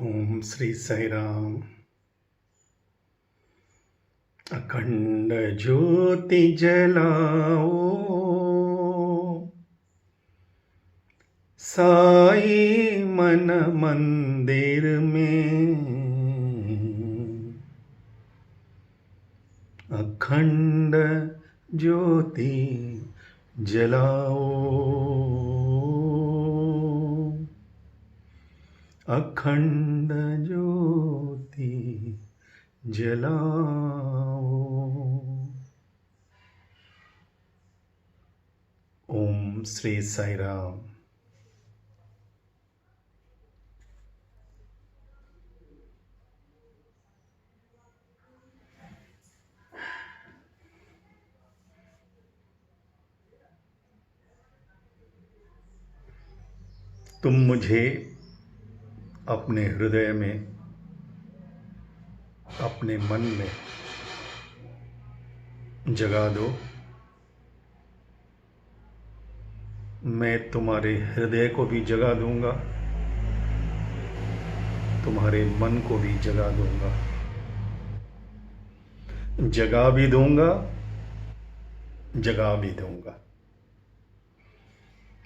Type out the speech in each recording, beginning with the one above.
ओम श्री साई राम। अखंड ज्योति जलाओ, साई मन मंदिर में। अखंड ज्योति जलाओ, अखंड ज्योति जलाओ। ओम श्री साई राम। तुम मुझे अपने हृदय में, अपने मन में जगा दो। मैं तुम्हारे हृदय को भी जगा दूंगा, तुम्हारे मन को भी जगा दूंगा, जगा भी दूंगा, जगा भी दूंगा।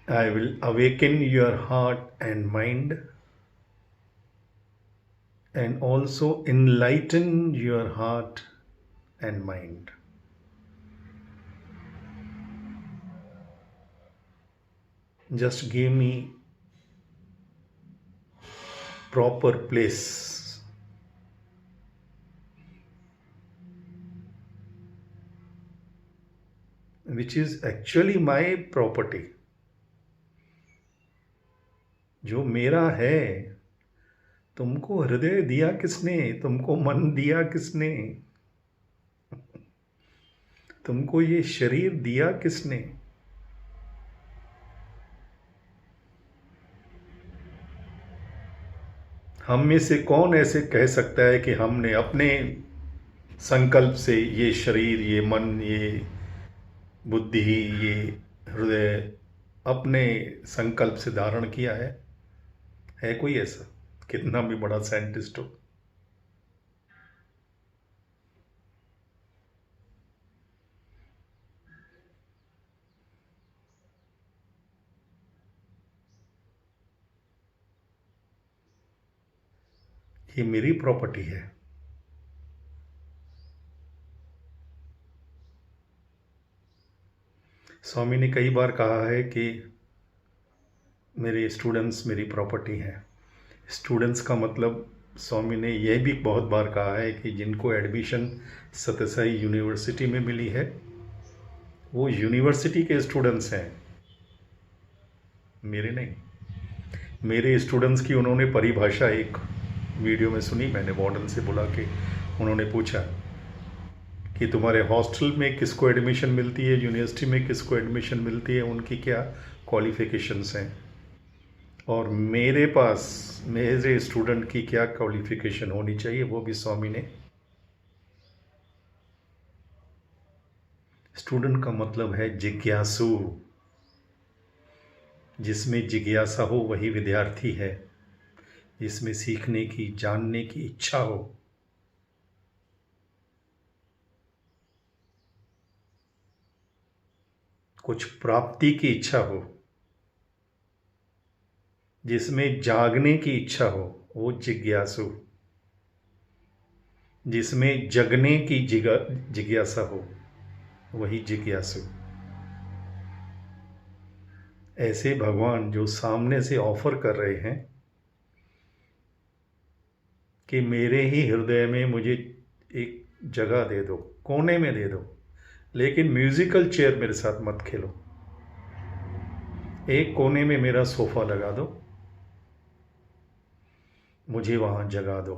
I will awaken your heart and mind and also enlighten your heart and mind. Just give me proper place, which is actually my property. जो मेरा है, तुमको हृदय दिया किसने? तुमको मन दिया किसने? तुमको ये शरीर दिया किसने? हम में से कौन ऐसे कह सकता है कि हमने अपने संकल्प से ये शरीर, ये मन, ये बुद्धि, ये हृदय अपने संकल्प से धारण किया है? है कोई ऐसा? कितना भी बड़ा साइंटिस्ट हो। ये मेरी प्रॉपर्टी है। स्वामी ने कई बार कहा है कि मेरे स्टूडेंट्स मेरी प्रॉपर्टी हैं। स्टूडेंट्स का मतलब स्वामी ने यह भी बहुत बार कहा है कि जिनको एडमिशन सत्यसाई यूनिवर्सिटी में मिली है, वो यूनिवर्सिटी के स्टूडेंट्स हैं, मेरे नहीं। मेरे स्टूडेंट्स की उन्होंने परिभाषा एक वीडियो में सुनी, मैंने वार्डन से बुला के उन्होंने पूछा कि तुम्हारे हॉस्टल में किसको एडमिशन मिलती है, यूनिवर्सिटी में किसको एडमिशन मिलती है, उनकी क्या क्वालिफ़िकेशंस हैं, और मेरे पास मेरे स्टूडेंट की क्या क्वालिफ़िकेशन होनी चाहिए, वो भी स्वामी ने। स्टूडेंट का मतलब है जिज्ञासु। जिसमें जिज्ञासा हो वही विद्यार्थी है, जिसमें सीखने की, जानने की इच्छा हो। कुछ प्राप्ति की इच्छा हो, जिसमें जागने की इच्छा हो, वो जिज्ञासु। जिसमें जगने की जिज्ञासा हो, वही जिज्ञासु। ऐसे भगवान जो सामने से ऑफर कर रहे हैं कि मेरे ही हृदय में मुझे एक जगह दे दो, कोने में दे दो, लेकिन म्यूजिकल चेयर मेरे साथ मत खेलो। एक कोने में मेरा सोफा लगा दो, मुझे वहाँ जगा दो।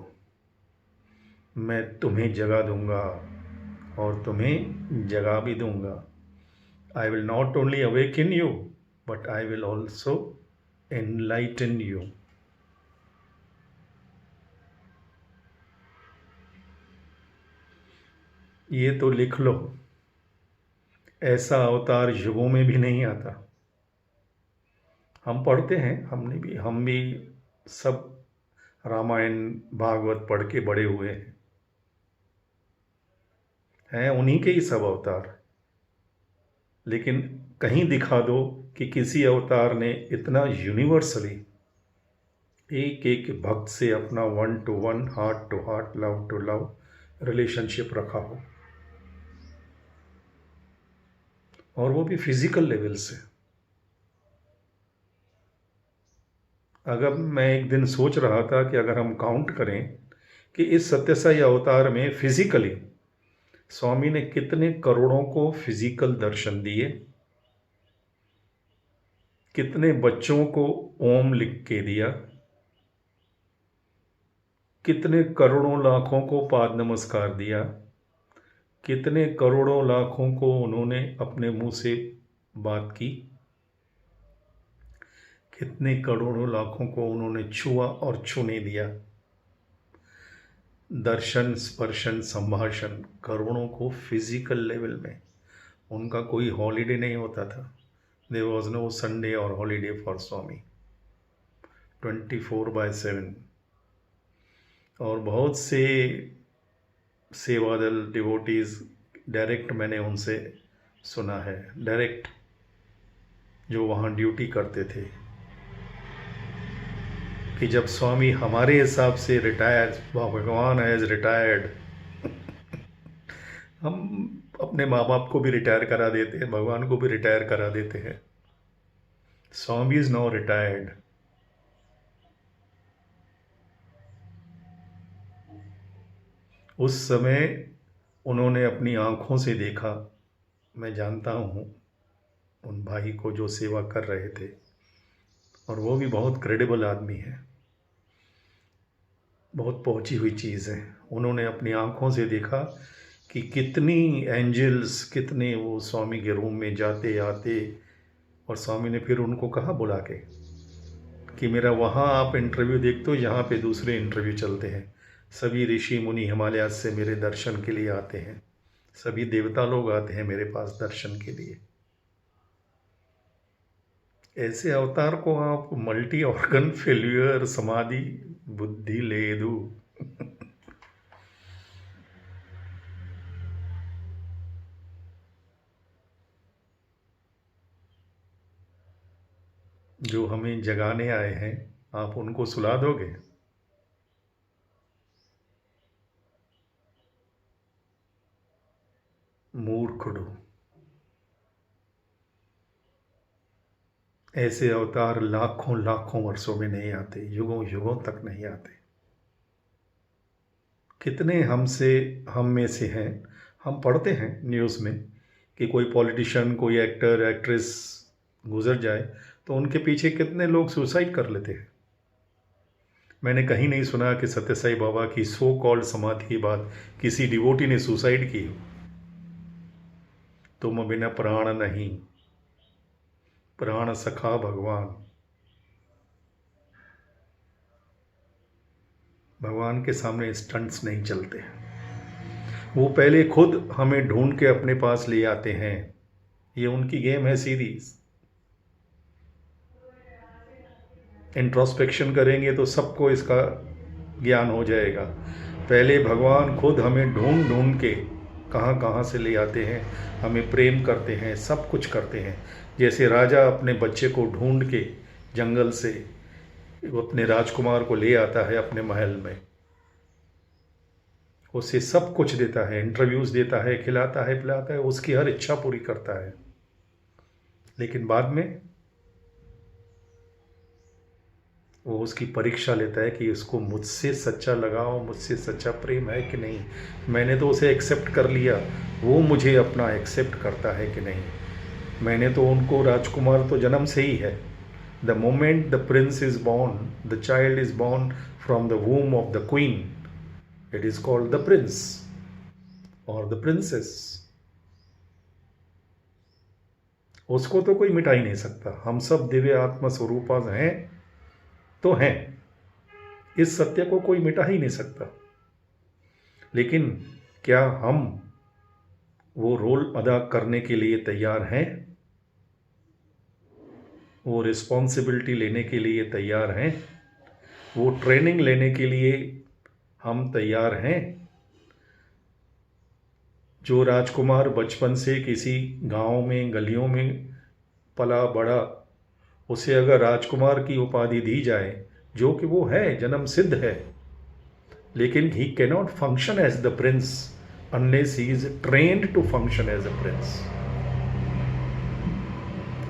मैं तुम्हें जगा दूंगा और तुम्हें जगा भी दूंगा। I will not only awaken you, but I will also enlighten you. ये तो लिख लो, ऐसा अवतार युगों में भी नहीं आता। हम पढ़ते हैं, हम भी सब रामायण भागवत पढ़ के बड़े हुए हैं उन्हीं के ही सब अवतार। लेकिन कहीं दिखा दो कि किसी अवतार ने इतना यूनिवर्सली एक एक भक्त से अपना 1-to-1 heart to heart love to love relationship रखा हो, और वो भी फिजिकल लेवल से। अगर मैं एक दिन सोच रहा था कि अगर हम काउंट करें कि इस सत्यसाई अवतार में फिजिकली स्वामी ने कितने करोड़ों को फिजिकल दर्शन दिए, कितने बच्चों को ओम लिख के दिया, कितने करोड़ों लाखों को पाद नमस्कार दिया, कितने करोड़ों लाखों को उन्होंने अपने मुंह से बात की, कितने करोड़ों लाखों को उन्होंने छुआ और छूने दिया। दर्शन, स्पर्शन, संभाषण करोड़ों को फिजिकल लेवल में। उनका कोई हॉलीडे नहीं होता था। देयर वॉज नो संडे और हॉलीडे फॉर स्वामी, 24/7। और बहुत से सेवादल डिवोटीज डायरेक्ट मैंने उनसे सुना है, डायरेक्ट जो वहाँ ड्यूटी करते थे, कि जब स्वामी हमारे हिसाब से रिटायर, भगवान एज रिटायर्ड, हम अपने माँ बाप को भी रिटायर करा देते हैं, भगवान को भी रिटायर करा देते हैं। स्वामी इज नाउ रिटायर्ड। उस समय उन्होंने अपनी आंखों से देखा, मैं जानता हूँ उन भाई को जो सेवा कर रहे थे, और वो भी बहुत क्रेडिबल आदमी है, बहुत पहुंची हुई चीज़ है। उन्होंने अपनी आंखों से देखा कि कितनी एंजल्स, कितने वो स्वामी के रूम में जाते आते, और स्वामी ने फिर उनको कहा बुला के कि मेरा वहाँ आप इंटरव्यू देखते हो, यहाँ पे दूसरे इंटरव्यू चलते हैं। सभी ऋषि मुनि हिमालय से मेरे दर्शन के लिए आते हैं, सभी देवता लोग आते हैं मेरे पास दर्शन के लिए। ऐसे अवतार को आप मल्टी ऑर्गन फेल्यूर, समाधि, बुद्धि ले दू। जो हमें जगाने आए हैं, आप उनको सुला दोगे? मूर्खड़ो। ऐसे अवतार लाखों लाखों वर्षों में नहीं आते, युगों युगों तक नहीं आते। कितने हम में से हैं, हम पढ़ते हैं न्यूज़ में कि कोई पॉलिटिशियन, कोई एक्टर, एक्ट्रेस गुजर जाए तो उनके पीछे कितने लोग सुसाइड कर लेते हैं। मैंने कहीं नहीं सुना कि सत्यसाई बाबा की सो कॉल्ड समाधि के बाद किसी डिवोटी ने सुसाइड की हो। तुम बिना प्राण नहीं, प्राण सखा भगवान। भगवान के सामने स्टंट्स नहीं चलते। वो पहले खुद हमें ढूंढ के अपने पास ले आते हैं। ये उनकी गेम है सीरीज। इंट्रोस्पेक्शन करेंगे तो सबको इसका ज्ञान हो जाएगा। पहले भगवान खुद हमें ढूंढ ढूंढ के कहाँ कहाँ से ले आते हैं, हमें प्रेम करते हैं, सब कुछ करते हैं। जैसे राजा अपने बच्चे को ढूंढ के जंगल से वो अपने राजकुमार को ले आता है अपने महल में, उसे सब कुछ देता है, इंटरव्यूज़ देता है, खिलाता है, पिलाता है, उसकी हर इच्छा पूरी करता है। लेकिन बाद में वो उसकी परीक्षा लेता है कि उसको मुझसे सच्चा लगाव, मुझसे सच्चा प्रेम है कि नहीं। मैंने तो उसे एक्सेप्ट कर लिया, वो मुझे अपना एक्सेप्ट करता है कि नहीं। मैंने तो उनको, राजकुमार तो जन्म से ही है। The moment the Prince is born, the child is born from the वूम of the queen, it is called the Prince और द प्रिंसेस। उसको तो कोई मिटा ही नहीं सकता। हम सब दिव्य आत्मा स्वरूपा हैं तो हैं, इस सत्य को कोई मिटा ही नहीं सकता। लेकिन क्या हम वो रोल अदा करने के लिए तैयार हैं? वो रिस्पॉन्सिबिलिटी लेने के लिए तैयार हैं? वो ट्रेनिंग लेने के लिए हम तैयार हैं? जो राजकुमार बचपन से किसी गांव में गलियों में पला बड़ा, उसे अगर राजकुमार की उपाधि दी जाए, जो कि वो है, जन्म सिद्ध है, लेकिन he cannot function as the prince unless he is trained to function as a prince,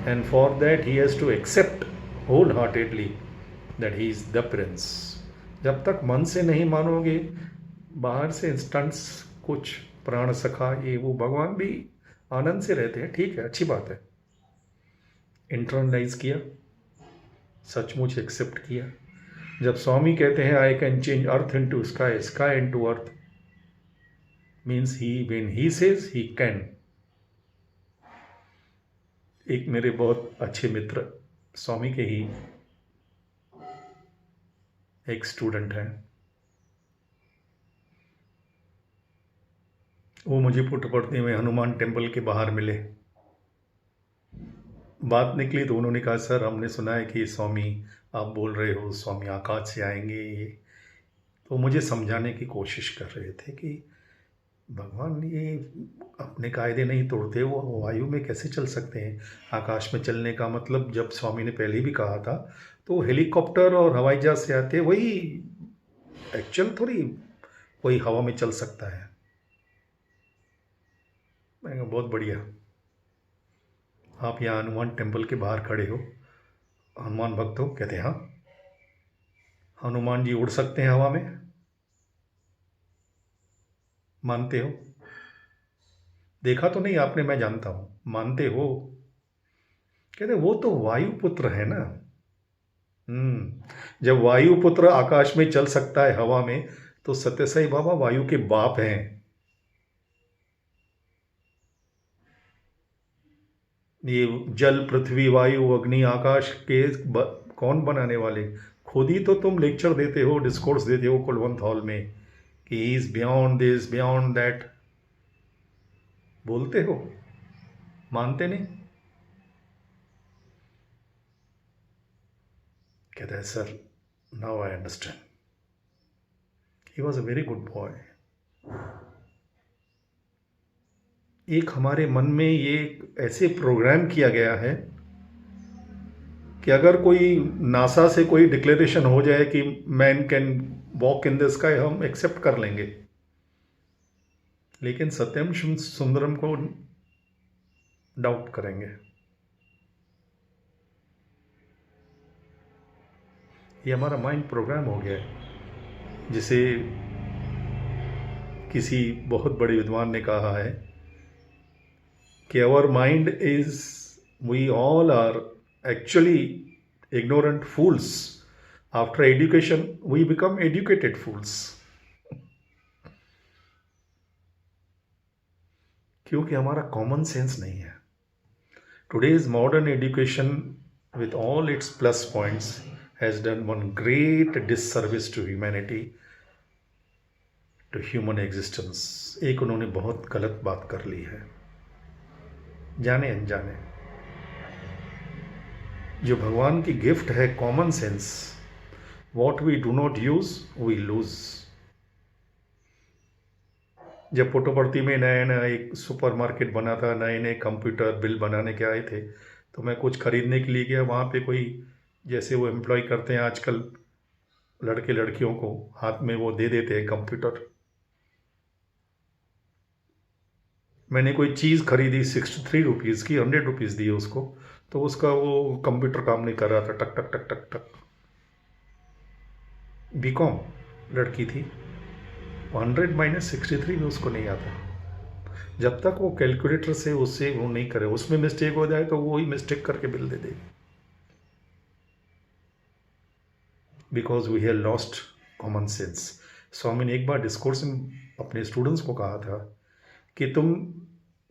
and for that he has to accept wholeheartedly that he is the prince. जब तक मन से नहीं मानोगे, बाहर से इंस्टेंट्स कुछ प्राण सखा ये वो, भगवान भी आनंद से रहते हैं, ठीक है, अच्छी बात है। इंटरनलाइज किया, सचमुच एक्सेप्ट किया। जब स्वामी कहते हैं I can change earth into sky, sky into earth, means he when he says he can. एक मेरे बहुत अच्छे मित्र, स्वामी के ही एक स्टूडेंट हैं, वो मुझे पुट्टपर्थी में हनुमान टेम्पल के बाहर मिले। बात निकली तो उन्होंने कहा सर हमने सुना है कि स्वामी आप बोल रहे हो स्वामी आकाश से आएंगे ये, तो मुझे समझाने की कोशिश कर रहे थे कि भगवान ये अपने कायदे नहीं तोड़ते, वो वायु में कैसे चल सकते हैं? आकाश में चलने का मतलब, जब स्वामी ने पहले भी कहा था, तो हेलीकॉप्टर और हवाई जहाज से आते, वही एक्चुअल थोड़ी कोई हवा में चल सकता है। मैं कहा बहुत बढ़िया, आप यहाँ हनुमान टेम्पल के बाहर खड़े हो, हनुमान भक्त हो? कहते हैं हाँ। हनुमान जी उड़ सकते हैं हवा में, मानते हो? देखा तो नहीं आपने, मैं जानता हूं, मानते हो? कहते वो तो वायुपुत्र है ना। जब वायुपुत्र आकाश में चल सकता है हवा में, तो सत्यसाई बाबा वायु के बाप हैं। ये जल पृथ्वी वायु अग्नि आकाश के कौन बनाने वाले? खुद ही तो तुम लेक्चर देते हो, डिस्कोर्स देते हो कुलवंत हॉल में कि is beyond this beyond that, बोलते हो, मानते नहीं? कहता है sir now I understand, he was a very good boy. एक हमारे मन में ये ऐसे प्रोग्राम किया गया है कि अगर कोई नासा से कोई डिक्लेरेशन हो जाए कि man can walk in the sky, हम एक्सेप्ट कर लेंगे, लेकिन सत्यम सुंदरम को डाउट करेंगे। ये हमारा माइंड प्रोग्राम हो गया है, जिसे किसी बहुत बड़े विद्वान ने कहा है कि our mind is, we all are actually ignorant fools. After education, we become educated fools. क्योंकि हमारा कॉमन सेंस नहीं है। Today's modern education, with all its plus points, has done one great disservice to humanity, to human existence. एक उन्होंने बहुत गलत बात कर ली है, जाने अनजाने। जो भगवान की गिफ्ट है common sense, what we do not use we lose. जब पुट्टपर्थी में नया नया एक सुपरमार्केट बना था, नए नए कंप्यूटर बिल बनाने के आए थे, तो मैं कुछ खरीदने के लिए गया। वहाँ पे कोई, जैसे वो एम्प्लॉय करते हैं आजकल लड़के लड़कियों को, हाथ में वो दे देते हैं कंप्यूटर। मैंने कोई चीज़ खरीदी 63 रुपीज़ की, 100 रुपीज़ दिए उसको, तो उसका वो कंप्यूटर काम नहीं कर रहा था, टक टक टक टक टक। बीकॉम लड़की थी, 100 माइनस 63 में उसको नहीं आता। जब तक वो कैलकुलेटर से उससे वो नहीं करे, उसमें मिस्टेक हो जाए तो वो ही मिस्टेक करके बिल दे दे, because we have lost common sense. Swami ने एक बार डिस्कोर्स में अपने स्टूडेंट्स को कहा था कि तुम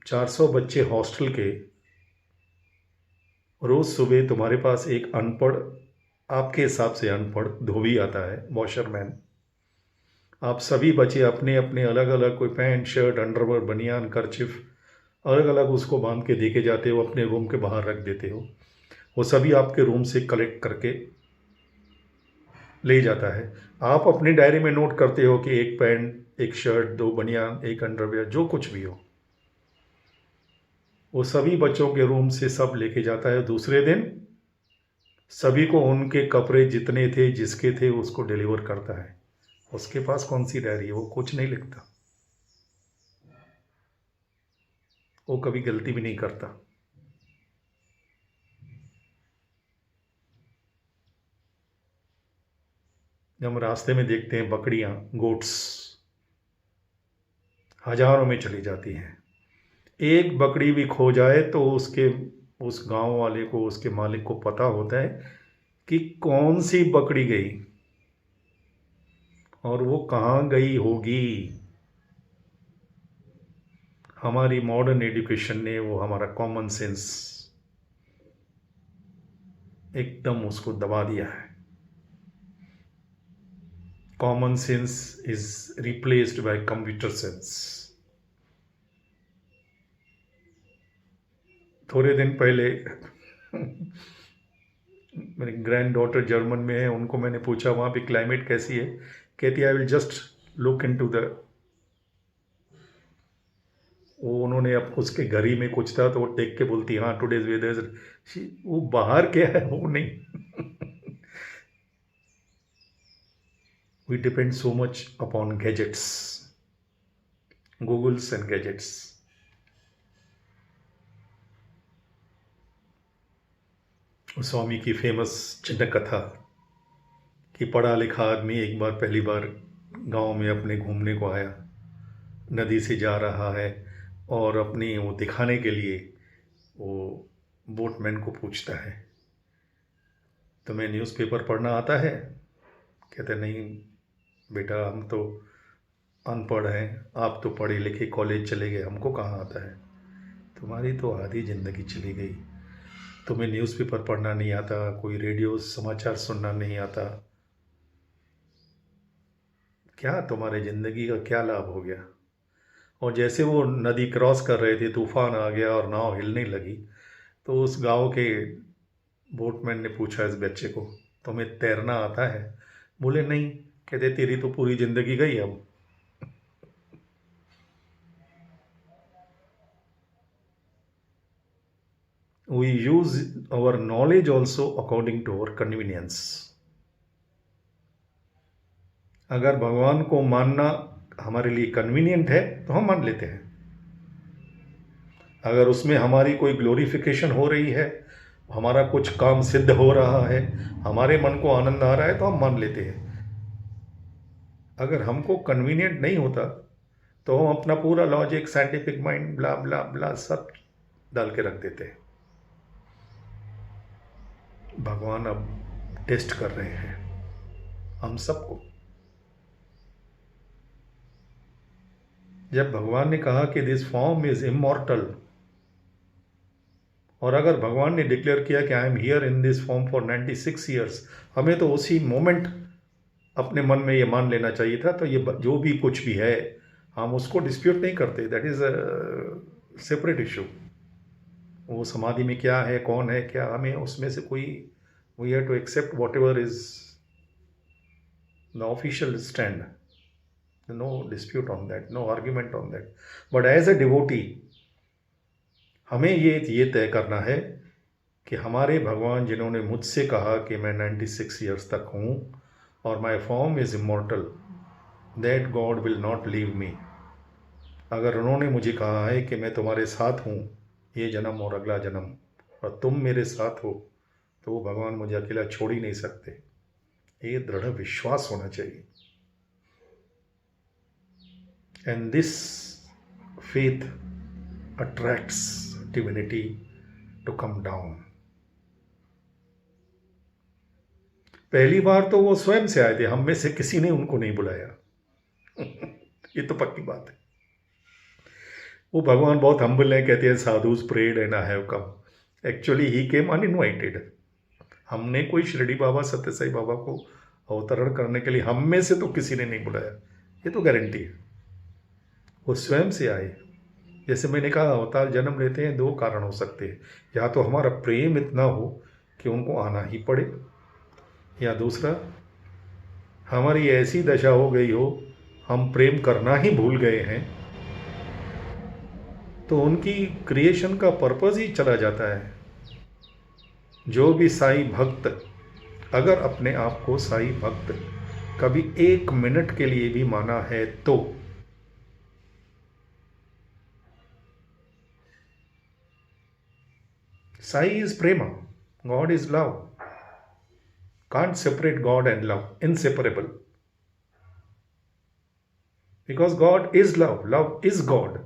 400 बच्चे हॉस्टल के, रोज़ सुबह तुम्हारे पास एक अनपढ़, आपके हिसाब से अनपढ़ धोबी आता है, वॉशरमैन। आप सभी बच्चे अपने अपने अलग अलग, कोई पैंट शर्ट अंडरवेयर बनियान कर्चिफ अलग अलग उसको बांध के देके जाते हो, अपने रूम के बाहर रख देते हो। वो सभी आपके रूम से कलेक्ट करके ले जाता है। आप अपनी डायरी में नोट करते हो कि एक पैंट, एक शर्ट, दो बनियान, एक अंडरवियर, जो कुछ भी हो, वो सभी बच्चों के रूम से सब लेके जाता है। दूसरे दिन सभी को उनके कपड़े जितने थे, जिसके थे, उसको डिलीवर करता है। उसके पास कौन सी डायरी है? वो कुछ नहीं लिखता, वो कभी गलती भी नहीं करता। जब हम रास्ते में देखते हैं बकरियां, गोट्स हजारों में चली जाती हैं, एक बकरी भी खो जाए तो उसके, उस गांव वाले को, उसके मालिक को पता होता है कि कौन सी बकरी गई और वो कहाँ गई होगी। हमारी मॉडर्न एजुकेशन ने वो हमारा कॉमन सेंस एकदम उसको दबा दिया है। Common sense is replaced by computer sense. थोड़े दिन पहले मेरी ग्रैंड डॉटर जर्मन में है, उनको मैंने पूछा वहाँ पे क्लाइमेट कैसी है। कहती है I will just look into the, वो उन्होंने अब उसके घर ही में कुछ था तो वो देख के बोलती हाँ टुडेज वेदर, वो बाहर क्या है वो नहीं। We depend so much upon gadgets, Googles and gadgets. Swami की फेमस चिन्ह कथा कि पढ़ा लिखा आदमी एक बार, पहली बार गांव में अपने घूमने को आया, नदी से जा रहा है और अपनी वो दिखाने के लिए वो बोटमैन को पूछता है तुम्हें न्यूज़पेपर पढ़ना आता है? कहते नहीं बेटा, हम तो अनपढ़ हैं, आप तो पढ़े लिखे कॉलेज चले गए, हमको कहाँ आता है। तुम्हारी तो आधी ज़िंदगी चली गई, तुम्हें न्यूज़पेपर पढ़ना नहीं आता, कोई रेडियो समाचार सुनना नहीं आता, क्या तुम्हारे ज़िंदगी का क्या लाभ हो गया। और जैसे वो नदी क्रॉस कर रहे थे, तूफान आ गया और नाव हिलने लगी, तो उस गांव के बोटमैन ने पूछा इस बच्चे को तुम्हें तैरना आता है? बोले नहीं। कहते तेरी तो पूरी ज़िंदगी गई अब। We use our knowledge also according to our convenience. अगर भगवान को मानना हमारे लिए कन्वीनियंट है तो हम मान लेते हैं। अगर उसमें हमारी कोई ग्लोरिफिकेशन हो रही है, हमारा कुछ काम सिद्ध हो रहा है, हमारे मन को आनंद आ रहा है, तो हम मान लेते हैं। अगर हमको कन्वीनियंट नहीं होता तो हम अपना पूरा लॉजिक, साइंटिफिक माइंड, ब्ला ब्ला ब्ला सब डाल के रख देते हैं। भगवान अब टेस्ट कर रहे हैं हम सबको। जब भगवान ने कहा कि दिस फॉर्म इज इमॉर्टल, और अगर भगवान ने डिक्लेयर किया कि I am here in this form for 96 years, हमें तो उसी मोमेंट अपने मन में ये मान लेना चाहिए था। तो ये जो भी कुछ भी है हम उसको डिस्प्यूट नहीं करते, that is a separate issue. वो समाधि में क्या है, कौन है, क्या, हमें उसमें से कोई, we have to accept whatever is the official stand, no dispute on that, no argument on that. But as a devotee हमें ये तय करना है कि हमारे भगवान जिन्होंने मुझसे कहा कि मैं 96 ईयर्स तक हूँ और my form is immortal, that God will not leave me. अगर उन्होंने मुझे कहा है कि मैं तुम्हारे साथ हूँ ये जन्म और अगला जन्म, और तुम मेरे साथ हो, तो वो भगवान मुझे अकेला छोड़ ही नहीं सकते। ये दृढ़ विश्वास होना चाहिए। And this faith attracts divinity to come down. पहली बार तो वो स्वयं से आए थे, हम में से किसी ने उनको नहीं बुलाया। ये तो पक्की बात है। वो भगवान बहुत हम्बल है, कहते हैं sadhus prayed and I have come. Actually he came uninvited. हमने कोई शिरडी बाबा, सत्य साई बाबा को अवतरण करने के लिए हम में से तो किसी ने नहीं बुलाया, ये तो गारंटी है। वो स्वयं से आए। जैसे मैंने कहा, अवतार जन्म लेते हैं, दो कारण हो सकते हैं, या तो हमारा प्रेम इतना हो कि उनको आना ही पड़े, या दूसरा हमारी ऐसी दशा हो गई हो, हम प्रेम करना ही भूल गए हैं, तो उनकी क्रिएशन का पर्पस ही चला जाता है। जो भी साईं भक्त, अगर अपने आप को साईं भक्त कभी 1 मिनट के लिए भी माना है, तो Sai is Prema, God is love, can't separate God and love, inseparable, because God is love, love is God.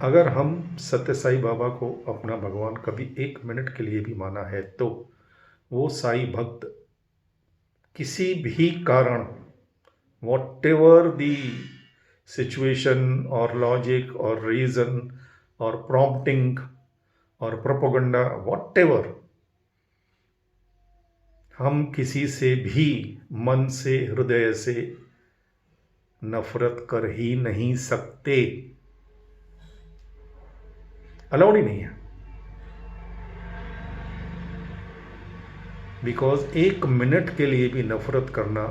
अगर हम सत्य साई बाबा को अपना भगवान कभी 1 मिनट के लिए भी माना है, तो वो साई भक्त किसी भी कारण, वॉट एवर दी सिचुएशन और लॉजिक और रीजन और प्रॉम्प्टिंग और प्रोपोगंडा, वॉट एवर, हम किसी से भी मन से, हृदय से नफरत कर ही नहीं सकते, अलाउड ही नहीं है। बिकॉज 1 मिनट के लिए भी नफरत करना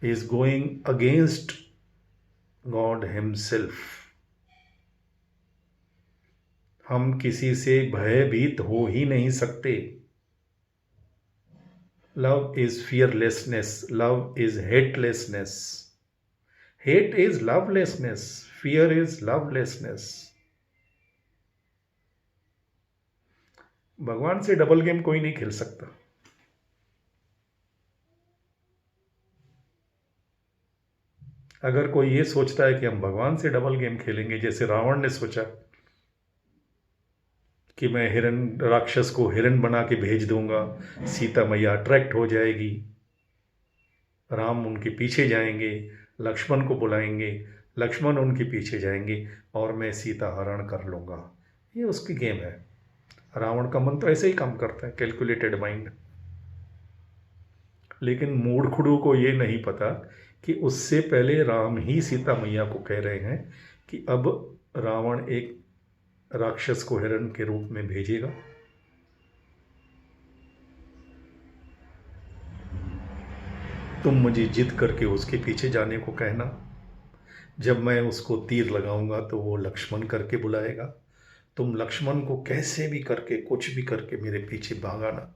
is going against God himself. हम किसी से भयभीत हो ही नहीं सकते। Love is fearlessness, love is hatelessness, hate is lovelessness, fear is lovelessness. भगवान से डबल गेम कोई नहीं खेल सकता। अगर कोई ये सोचता है कि हम भगवान से डबल गेम खेलेंगे, जैसे रावण ने सोचा कि मैं हिरण, राक्षस को हिरण बना के भेज दूंगा, सीता मैया अट्रैक्ट हो जाएगी, राम उनके पीछे जाएंगे, लक्ष्मण को बुलाएंगे, लक्ष्मण उनके पीछे जाएंगे और मैं सीता हरण कर लूंगा। ये उसकी गेम है। रावण का मन तो ऐसे ही काम करता है, कैलकुलेटेड माइंड। लेकिन मूर्खुडू को ये नहीं पता कि उससे पहले राम ही सीता मैया को कह रहे हैं कि अब रावण एक राक्षस को हिरण के रूप में भेजेगा, तुम मुझे जिद करके उसके पीछे जाने को कहना, जब मैं उसको तीर लगाऊंगा तो वो लक्ष्मण करके बुलाएगा, तुम लक्ष्मण को कैसे भी करके, कुछ भी करके मेरे पीछे भागाना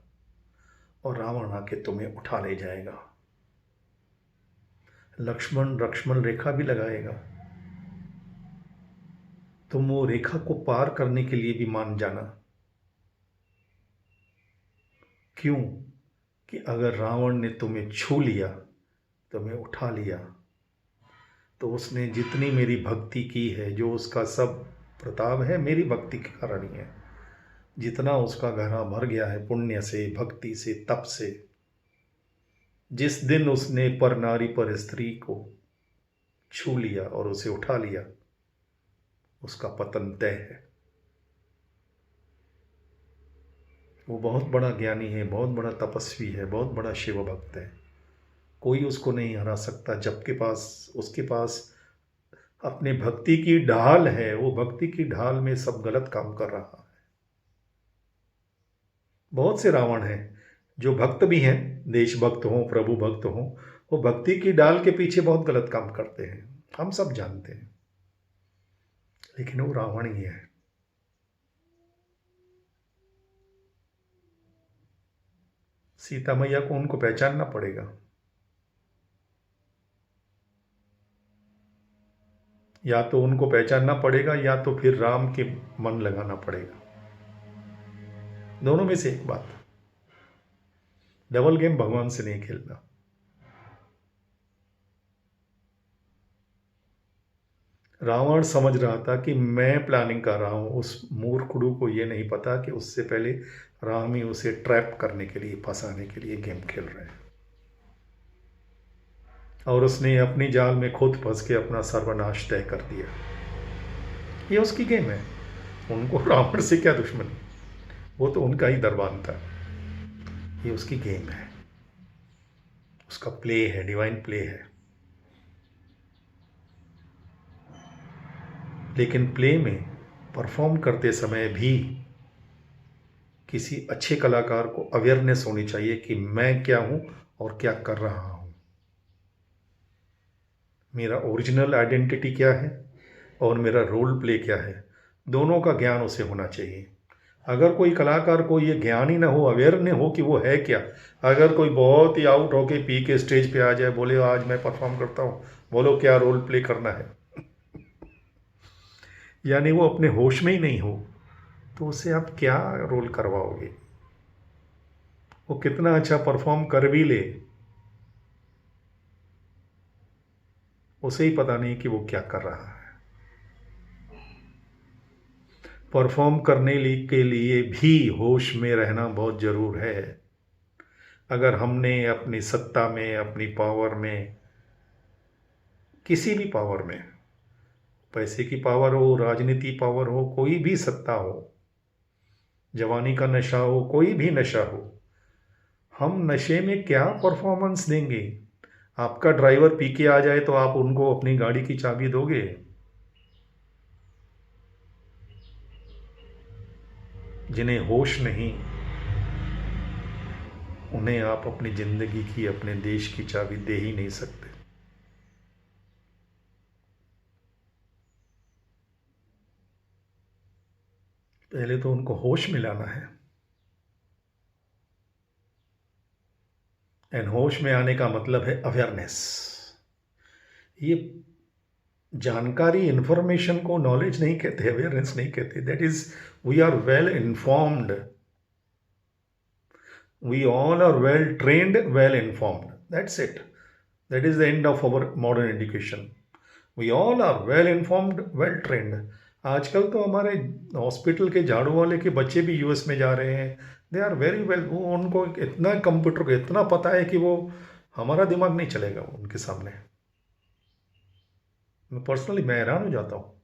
और रावण आके तुम्हें उठा ले जाएगा। लक्ष्मण लक्ष्मण रेखा भी लगाएगा, तुम वो रेखा को पार करने के लिए भी मान जाना। क्यों? कि अगर रावण ने तुम्हें छू लिया, तुम्हें उठा लिया, तो उसने जितनी मेरी भक्ति की है, जो उसका सब प्रताप है मेरी भक्ति के कारण ही है। जितना उसका घड़ा भर गया है पुण्य से, भक्ति से, तप से, जिस दिन उसने पर नारी पर स्त्री को छू लिया और उसे उठा लिया, उसका पतन तय है। वो बहुत बड़ा ज्ञानी है, बहुत बड़ा तपस्वी है, बहुत बड़ा शिव भक्त है, कोई उसको नहीं हरा सकता। जबकि उसके पास अपने भक्ति की ढाल है, वो भक्ति की ढाल में सब गलत काम कर रहा है। बहुत से रावण हैं जो भक्त भी हैं, देशभक्त हों, प्रभु भक्त हों, वो भक्ति की ढाल के पीछे बहुत गलत काम करते हैं, हम सब जानते हैं, लेकिन वो रावण ही है। सीता मैया को उनको पहचानना पड़ेगा, या तो उनको पहचानना पड़ेगा या तो फिर राम के मन लगाना पड़ेगा, दोनों में से एक बात। डबल गेम भगवान से नहीं खेलना। रावण समझ रहा था कि मैं प्लानिंग कर रहा हूं, उस मूर्खुडू को यह नहीं पता कि उससे पहले राम ही उसे ट्रैप करने के लिए, फंसाने के लिए गेम खेल रहे हैं, और उसने अपनी जाल में खुद फंस के अपना सर्वनाश तय कर दिया। ये उसकी गेम है, उनको रावण से क्या दुश्मनी, वो तो उनका ही दरबान था। ये उसकी गेम है, उसका प्ले है, डिवाइन प्ले है। लेकिन प्ले में परफॉर्म करते समय भी किसी अच्छे कलाकार को अवेयरनेस होनी चाहिए कि मैं क्या हूँ और क्या कर रहा हूँ, मेरा ओरिजिनल आइडेंटिटी क्या है और मेरा रोल प्ले क्या है, दोनों का ज्ञान उसे होना चाहिए। अगर कोई कलाकार को ये ज्ञान ही ना हो, अवेयर नहीं हो कि वो है क्या, अगर कोई बहुत ही आउट होके पी के स्टेज पे आ जाए, बोले आज मैं परफॉर्म करता हूँ, बोलो क्या रोल प्ले करना है, यानी वो अपने होश में ही नहीं हो, तो उसे आप क्या रोल करवाओगे। वो कितना अच्छा परफॉर्म कर भी ले, उसे ही पता नहीं कि वो क्या कर रहा है। परफॉर्म करने के लिए भी होश में रहना बहुत ज़रूर है। अगर हमने अपनी सत्ता में, अपनी पावर में, किसी भी पावर में, पैसे की पावर हो, राजनीति पावर हो, कोई भी सत्ता हो, जवानी का नशा हो, कोई भी नशा हो, हम नशे में क्या परफॉर्मेंस देंगे। आपका ड्राइवर पी के आ जाए तो आप उनको अपनी गाड़ी की चाबी दोगे? जिन्हें होश नहीं, उन्हें आप अपनी जिंदगी की, अपने देश की चाबी दे ही नहीं सकते। पहले तो उनको होश में लाना है, एंड होश में आने का मतलब है अवेयरनेस। ये जानकारी, इंफॉर्मेशन को नॉलेज नहीं कहते, अवेयरनेस नहीं कहते। That is we are well informed, we all are well trained, well informed, that's it. That is the end of our modern education. We all are well informed, well trained. आजकल तो हमारे hospital के झाड़ू वाले के बच्चे भी US में जा रहे हैं। दे आर वेरी वेल, वो उनको इतना कंप्यूटर को इतना पता है कि वो हमारा दिमाग नहीं चलेगा उनके सामने। मैं हैरान हो जाता हूँ।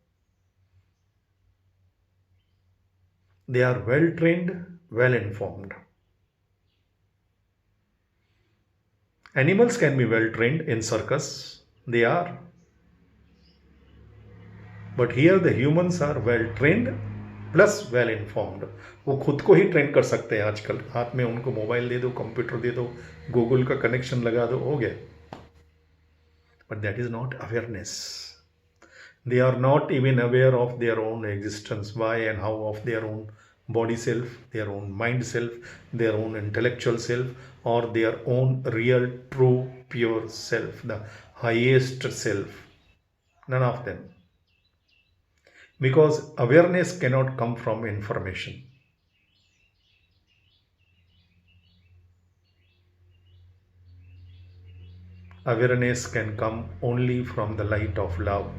They are well trained, well informed. Animals can be well trained in circus, they are. But here the humans are well trained plus well informed. वो खुद को ही ट्रेन कर सकते हैं आजकल। हाथ में उनको मोबाइल दे दो, कंप्यूटर दे दो, गूगल का कनेक्शन लगा दो, हो गया। But that is not awareness. They are not even aware of their own existence, why and how of their own body self, their own mind self, their own intellectual self, or their own real, true, pure self, the highest self. None of them. Because awareness cannot come from information. Awareness can come only from the light of love.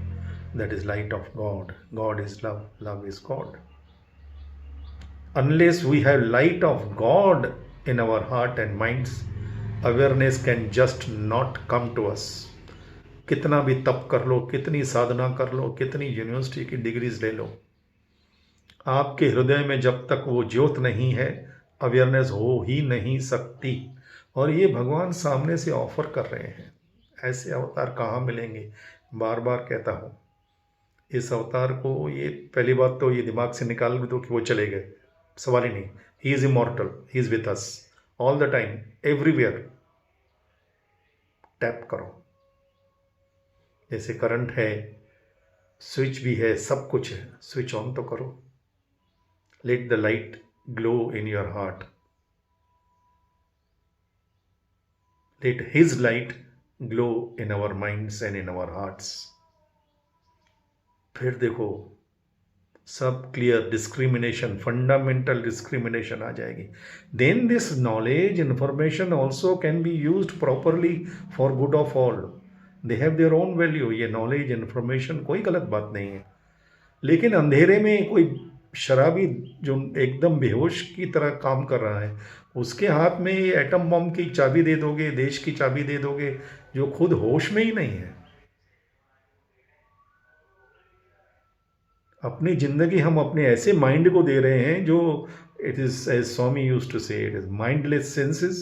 That is light of God. God is love. Love is God. Unless we have light of God in our heart and minds, awareness can just not come to us. कितना भी तप कर लो, कितनी साधना कर लो, कितनी university की degrees ले लो, आपके हृदय में जब तक वो ज्योत नहीं है, अवेयरनेस हो ही नहीं सकती। और ये भगवान सामने से ऑफर कर रहे हैं। ऐसे अवतार कहाँ मिलेंगे? बार बार कहता हूँ, इस अवतार को, ये पहली बात तो ये दिमाग से निकाल दो कि वो चले गए, सवाल ही नहीं। He is immortal, he is with us all the time, everywhere. Tap करो, जैसे करंट है, स्विच भी है, सब कुछ है, स्विच ऑन तो करो। Let the light glow in your heart, let his light glow in our minds and in our hearts. फिर देखो सब क्लियर, डिस्क्रिमिनेशन, फंडामेंटल डिस्क्रिमिनेशन आ जाएगी। Then this knowledge, information also can be used properly for good of all. They have their own value. ये knowledge, information कोई गलत बात नहीं है, लेकिन अंधेरे में कोई शराबी जो एकदम बेहोश की तरह काम कर रहा है, उसके हाथ में ये एटम बम की चाबी दे दोगे, देश की चाबी दे दोगे, जो खुद होश में ही नहीं है। अपनी जिंदगी हम अपने ऐसे माइंड को दे रहे हैं जो, it is as Swami used to say, it is mindless senses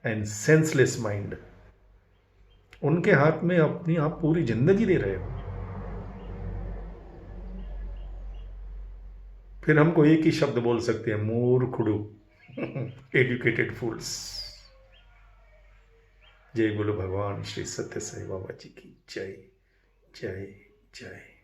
and senseless mind. उनके हाथ में अपनी आप पूरी जिंदगी दे रहे हो। फिर हमको एक ही शब्द बोल सकते हैं, मूर्खुडू। एजुकेटेड फूल्स। जय बोलो भगवान श्री सत्य साई बाबा जी की जय जय जय।